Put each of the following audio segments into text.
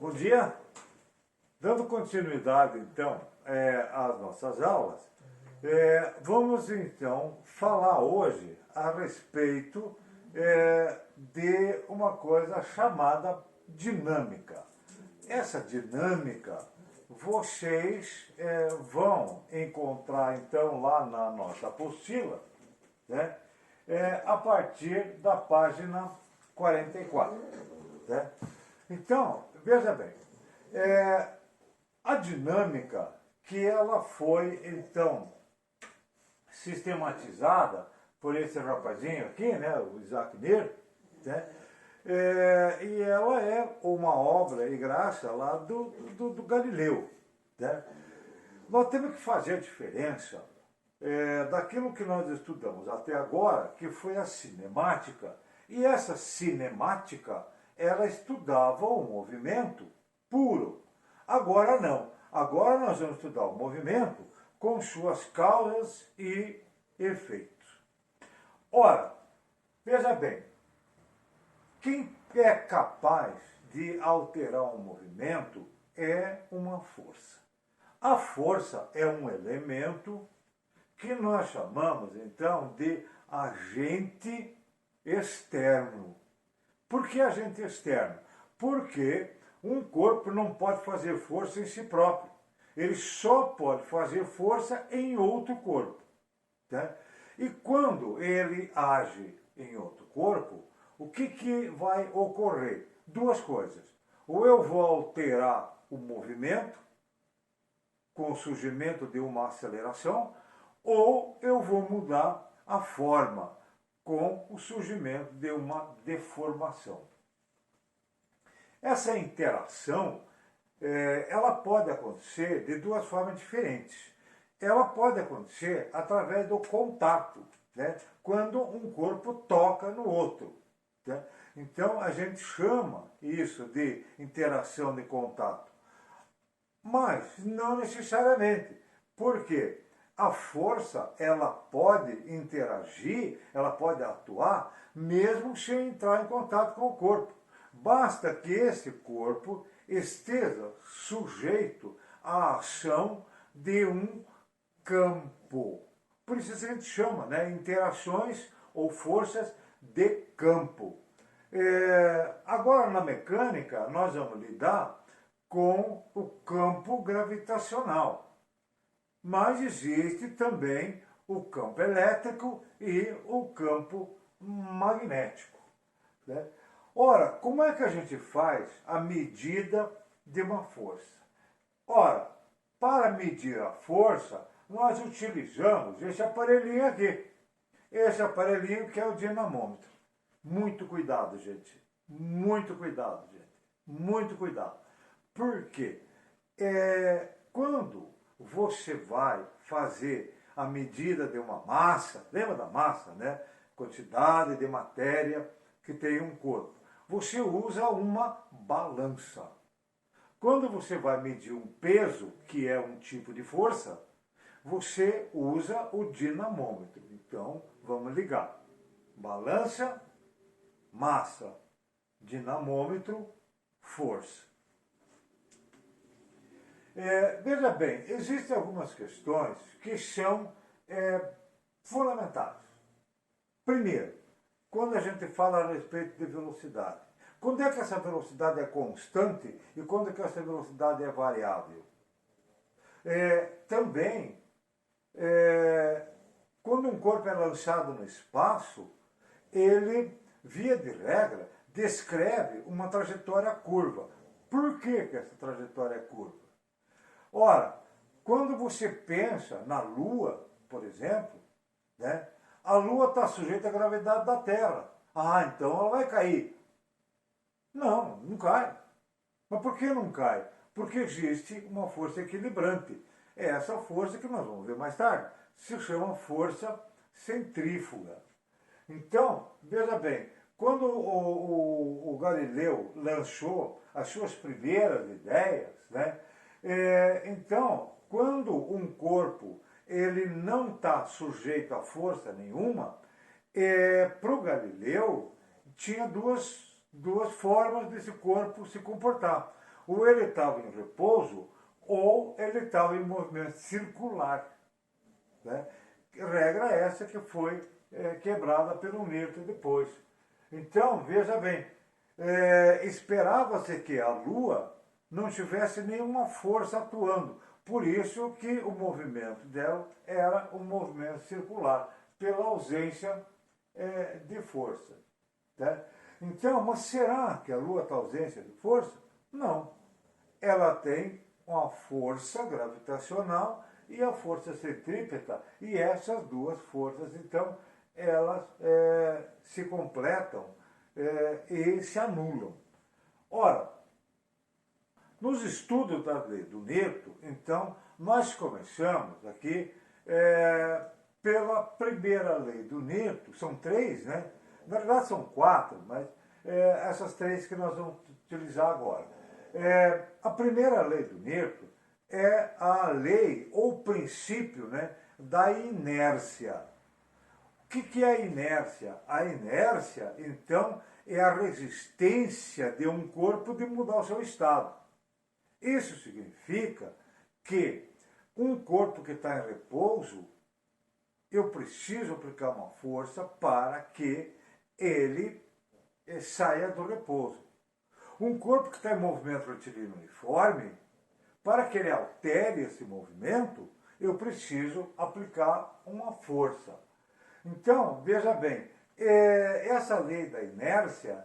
Bom dia! Dando continuidade, então, às nossas aulas, vamos, então, falar hoje a respeito de uma coisa chamada dinâmica. Essa dinâmica, vocês vão encontrar, então, lá na nossa apostila, né, a partir da página 44. Né? Então, veja bem, a dinâmica que ela foi, então, sistematizada por esse rapazinho aqui, né, o Isaac Newton, né, e ela é uma obra e graça lá do Galileu. Né? Nós temos que fazer a diferença daquilo que nós estudamos até agora, que foi a cinemática, e essa cinemática, ela estudava o movimento puro. Agora não. Agora nós vamos estudar o movimento com suas causas e efeitos. Ora, veja bem, quem é capaz de alterar um movimento é uma força. A força é um elemento que nós chamamos, então, de agente externo. Por que agente externo? Porque um corpo não pode fazer força em si próprio. Ele só pode fazer força em outro corpo. Tá? E quando ele age em outro corpo, o que vai ocorrer? Duas coisas. Ou eu vou alterar o movimento, com o surgimento de uma aceleração, ou eu vou mudar a forma, com o surgimento de uma deformação. Essa interação, ela pode acontecer de duas formas diferentes. Ela pode acontecer através do contato, né? Quando um corpo toca no outro. Né? Então, a gente chama isso de interação de contato. Mas não necessariamente. Por quê? A força, ela pode interagir, ela pode atuar, mesmo sem entrar em contato com o corpo. Basta que esse corpo esteja sujeito à ação de um campo. Por isso a gente chama, né, interações ou forças de campo. Agora, na mecânica, nós vamos lidar com o campo gravitacional. Mas existe também o campo elétrico e o campo magnético. Né? Ora, como é que a gente faz a medida de uma força? Ora, para medir a força, nós utilizamos esse aparelhinho aqui. Esse aparelhinho que é o dinamômetro. Muito cuidado, gente. Muito cuidado, gente. Muito cuidado. Por quê? Quando você vai fazer a medida de uma massa, lembra da massa, né? Quantidade de matéria que tem um corpo. Você usa uma balança. Quando você vai medir um peso, que é um tipo de força, você usa o dinamômetro. Então, vamos ligar. Balança, massa, dinamômetro, força. Veja bem, existem algumas questões que são fundamentais. Primeiro, quando a gente fala a respeito de velocidade. Quando é que essa velocidade é constante e quando é que essa velocidade é variável? Também, quando um corpo é lançado no espaço, ele, via de regra, descreve uma trajetória curva. Por que essa trajetória é curva? Ora, quando você pensa na Lua, por exemplo, né, a Lua está sujeita à gravidade da Terra. Ah, então ela vai cair. Não, não cai. Mas por que não cai? Porque existe uma força equilibrante. É essa força que nós vamos ver mais tarde. Se chama força centrífuga. Então, veja bem, quando o Galileu lançou as suas primeiras ideias, né, então, quando um corpo ele não está sujeito a força nenhuma, para o Galileu tinha duas formas desse corpo se comportar. Ou ele estava em repouso, ou ele estava em movimento circular. Né? Regra essa que foi quebrada pelo Newton depois. Então, veja bem, esperava-se que a Lua não tivesse nenhuma força atuando. Por isso que o movimento dela era um movimento circular, pela ausência de força. Tá? Então, mas será que a Lua está ausência de força? Não. Ela tem uma força gravitacional e a força centrípeta, e essas duas forças, então, elas se completam e se anulam. Ora, nos estudos da lei do Newton, então, nós começamos aqui pela primeira lei do Newton, são três, né? Na verdade são quatro, mas essas três que nós vamos utilizar agora. A primeira lei do Newton é a lei ou princípio, né, da inércia. O que é a inércia? A inércia, então, é a resistência de um corpo de mudar o seu estado. Isso significa que um corpo que está em repouso, eu preciso aplicar uma força para que ele saia do repouso. Um corpo que está em movimento retilíneo uniforme, para que ele altere esse movimento, eu preciso aplicar uma força. Então, veja bem, essa lei da inércia,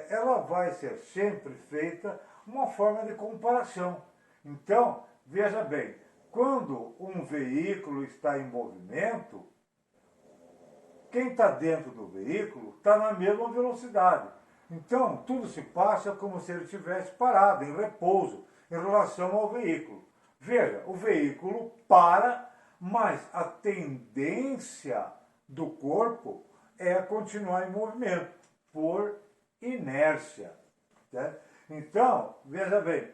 ela vai ser sempre feita uma forma de comparação. Então, veja bem, quando um veículo está em movimento, quem está dentro do veículo está na mesma velocidade. Então, tudo se passa como se ele estivesse parado, em repouso, em relação ao veículo. Veja, o veículo para, mas a tendência do corpo é continuar em movimento, por inércia. Né? Então, veja bem,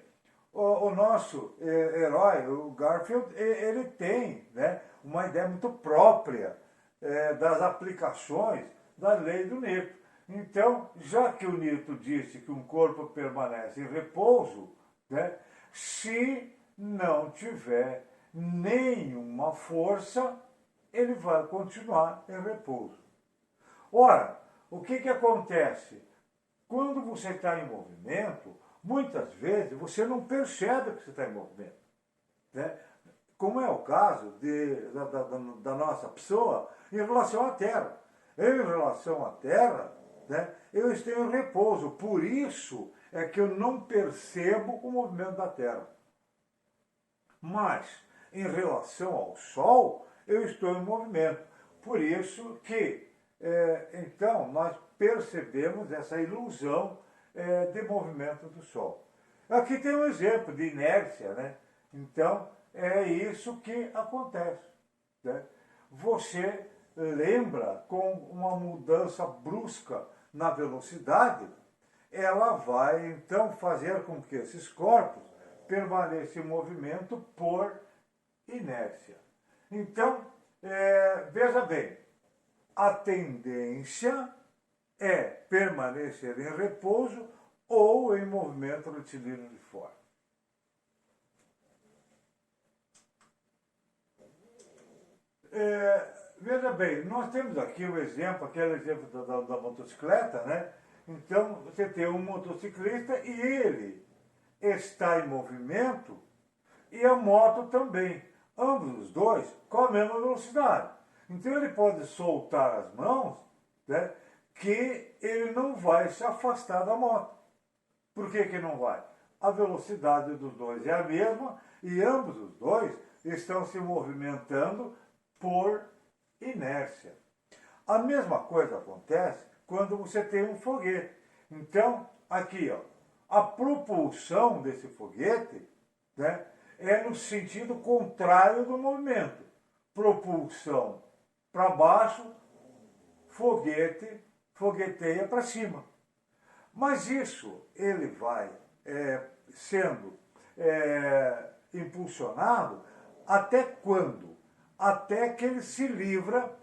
o nosso herói, o Garfield, ele tem, né, uma ideia muito própria das aplicações da lei do Newton. Então, já que o Newton disse que um corpo permanece em repouso, né, se não tiver nenhuma força, ele vai continuar em repouso. Ora, o que acontece? Quando você está em movimento, muitas vezes você não percebe que você está em movimento. Né? Como é o caso da nossa pessoa em relação à Terra. Eu, em relação à Terra, né, eu estou em repouso. Por isso é que eu não percebo o movimento da Terra. Mas, em relação ao Sol, eu estou em movimento. Por isso que, então, nós percebemos essa ilusão de movimento do Sol. Aqui tem um exemplo de inércia, né? Então, é isso que acontece. Né? Você lembra, com uma mudança brusca na velocidade, ela vai, então, fazer com que esses corpos permaneçam em movimento por inércia. Então, veja bem, a tendência é permanecer em repouso ou em movimento retilíneo uniforme. Veja bem, nós temos aqui o exemplo, aquele exemplo da motocicleta, né? Então, você tem um motociclista e ele está em movimento e a moto também. Ambos os dois com a mesma velocidade. Então, ele pode soltar as mãos, né, que ele não vai se afastar da moto. Por que não vai? A velocidade dos dois é a mesma e ambos os dois estão se movimentando por inércia. A mesma coisa acontece quando você tem um foguete. Então, aqui, ó, a propulsão desse foguete, né, é no sentido contrário do movimento. Propulsão para baixo, fogueteia para cima. Mas isso ele vai sendo impulsionado até quando? Até que ele se livra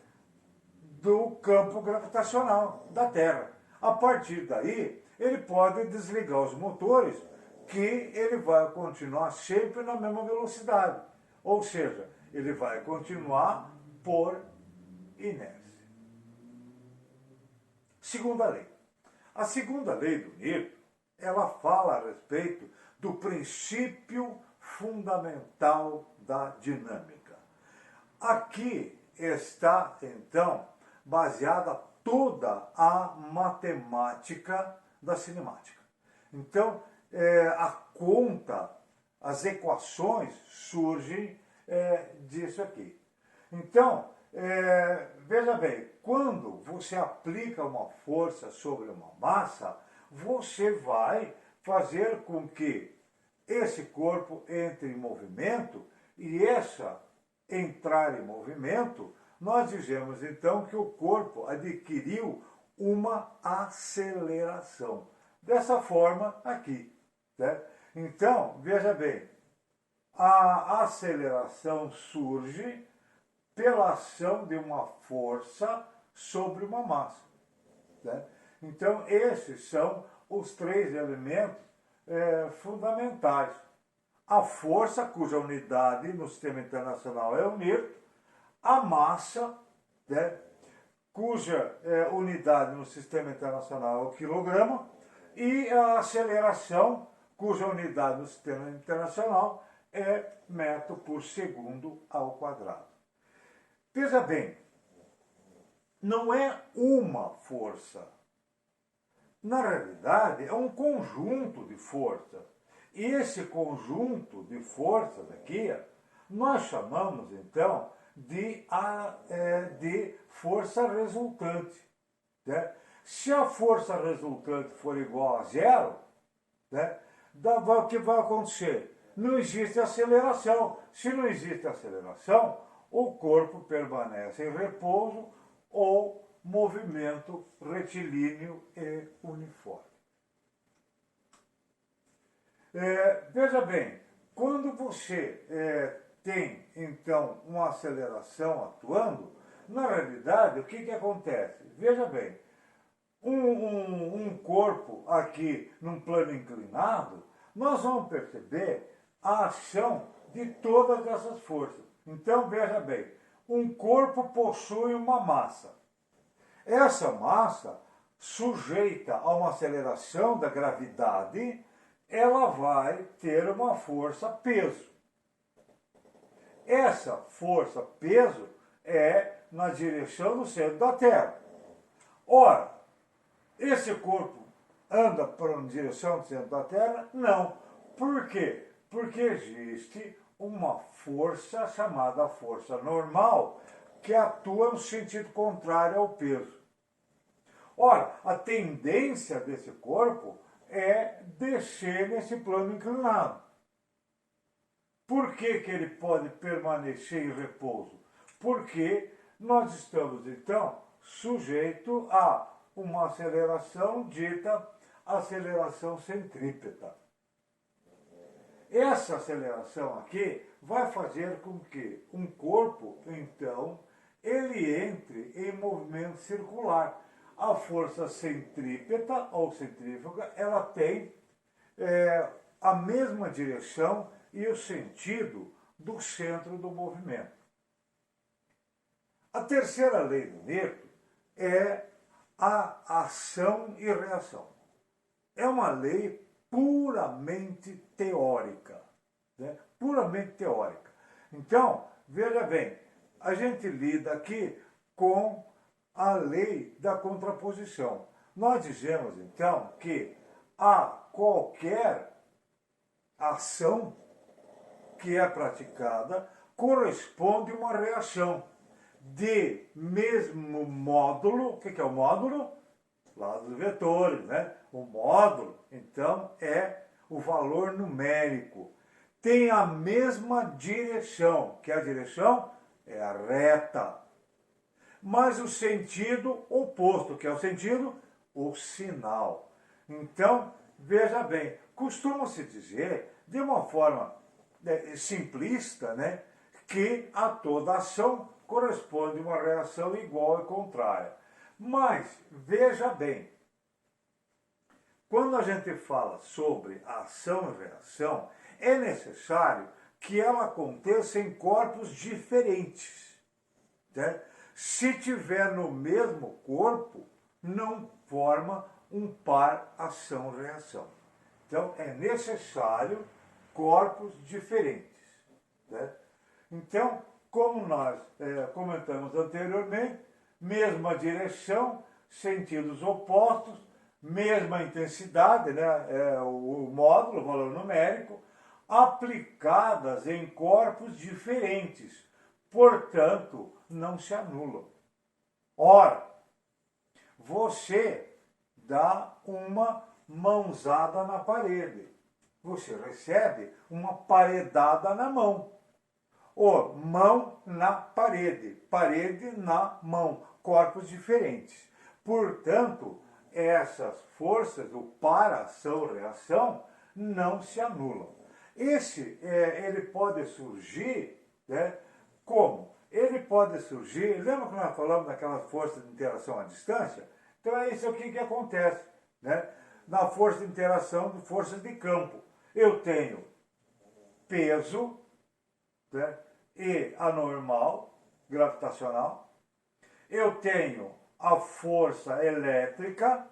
do campo gravitacional da Terra. A partir daí, ele pode desligar os motores que ele vai continuar sempre na mesma velocidade. Ou seja, ele vai continuar por inércia. Segunda lei. A segunda lei do Newton, ela fala a respeito do princípio fundamental da dinâmica. Aqui está, então, baseada toda a matemática da cinemática. Então, a conta, as equações surgem disso aqui. Então, veja bem, quando você aplica uma força sobre uma massa, você vai fazer com que esse corpo entre em movimento e essa entrar em movimento, nós dizemos então que o corpo adquiriu uma aceleração. Dessa forma aqui. Né? Então, veja bem, a aceleração surge pela ação de uma força sobre uma massa. Né? Então, esses são os três elementos fundamentais. A força, cuja unidade no sistema internacional é o Newton, a massa, né, cuja unidade no sistema internacional é o quilograma, e a aceleração, cuja unidade no sistema internacional é metro por segundo ao quadrado. Veja bem, não é uma força. Na realidade, é um conjunto de forças. E esse conjunto de forças aqui, nós chamamos então de força resultante. Né? Se a força resultante for igual a zero, né, o que vai acontecer? Não existe aceleração. Se não existe aceleração, o corpo permanece em repouso ou movimento retilíneo e uniforme. Veja bem, quando você tem então uma aceleração atuando, na realidade o que acontece? Veja bem, um corpo aqui num plano inclinado, nós vamos perceber a ação de todas essas forças. Então veja bem, um corpo possui uma massa. Essa massa, sujeita a uma aceleração da gravidade, ela vai ter uma força peso. Essa força peso é na direção do centro da Terra. Ora, esse corpo anda para a direção do centro da Terra? Não. Por quê? Porque existe uma força chamada força normal que atua no sentido contrário ao peso. Ora, a tendência desse corpo é descer nesse plano inclinado. Por que ele pode permanecer em repouso? Porque nós estamos, então, sujeitos a uma aceleração dita aceleração centrípeta. Essa aceleração aqui vai fazer com que um corpo, então, ele entre em movimento circular. A força centrípeta ou centrífuga, ela tem a mesma direção e o sentido do centro do movimento. A terceira lei do Newton é a ação e reação. É uma lei puramente teórica. Né? Puramente teórica. Então, veja bem, a gente lida aqui com a lei da contraposição. Nós dizemos, então, que a qualquer ação que é praticada corresponde uma reação de mesmo módulo. O que é o módulo? Lá dos vetores, né? O módulo, então, é o valor numérico. Tem a mesma direção, que a direção é a reta. Mas o sentido oposto, que é o sentido, o sinal. Então, veja bem, costuma-se dizer, de uma forma simplista, né, que a toda ação corresponde uma reação igual e contrária. Mas, veja bem, quando a gente fala sobre ação e reação, é necessário que ela aconteça em corpos diferentes. Né? Se tiver no mesmo corpo, não forma um par ação-reação. Então, é necessário corpos diferentes. Né? Então, como nós comentamos anteriormente, mesma direção, sentidos opostos, mesma intensidade, né, o módulo, o valor numérico, aplicadas em corpos diferentes, portanto, não se anulam. Ora, você dá uma mãozada na parede, você recebe uma paredada na mão, ou mão na parede, parede na mão, corpos diferentes. Portanto, essas forças, o para-ação-reação, não se anulam. Ele pode surgir, né, como? Ele pode surgir, lembra que nós falamos daquela força de interação à distância? Então é isso aqui que acontece, né? Na força de interação de forças de campo. Eu tenho peso, né, e anormal, gravitacional, eu tenho a força elétrica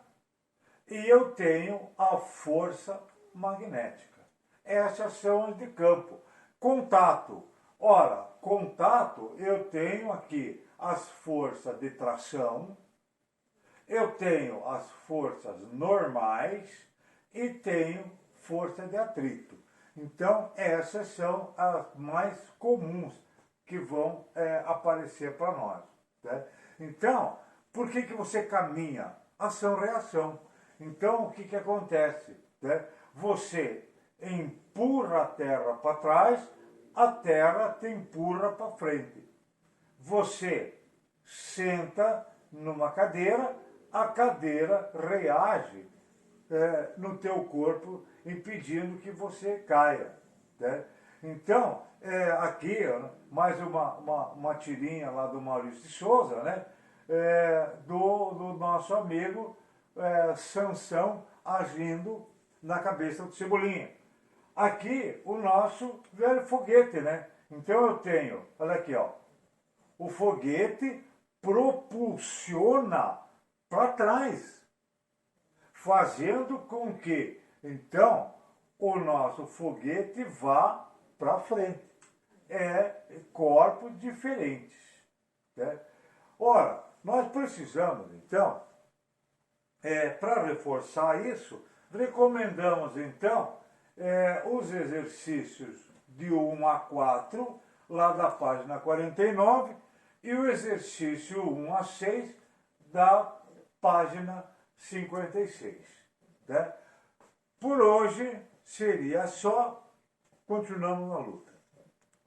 e eu tenho a força magnética. Essas são as de campo. Contato. Ora, contato, eu tenho aqui as forças de tração, eu tenho as forças normais e tenho força de atrito. Então, essas são as mais comuns que vão aparecer para nós. Né? Então, por que você caminha? Ação-reação. Então, o que acontece? Né? Você empurra a Terra para trás, a Terra te empurra para frente. Você senta numa cadeira, a cadeira reage no teu corpo, impedindo que você caia. Né? Então, aqui, mais uma tirinha lá do Maurício de Souza, né? Do nosso amigo Sansão agindo na cabeça do Cebolinha. Aqui, o nosso velho foguete, né? Então eu tenho, olha aqui, ó, o foguete propulsiona para trás, fazendo com que, então, o nosso foguete vá para frente. Corpos diferentes. Né? Ora, nós precisamos, então, para reforçar isso, recomendamos, então, os exercícios de 1 a 4, lá da página 49, e o exercício 1 a 6, da página 56. Né? Por hoje seria só, continuamos na luta.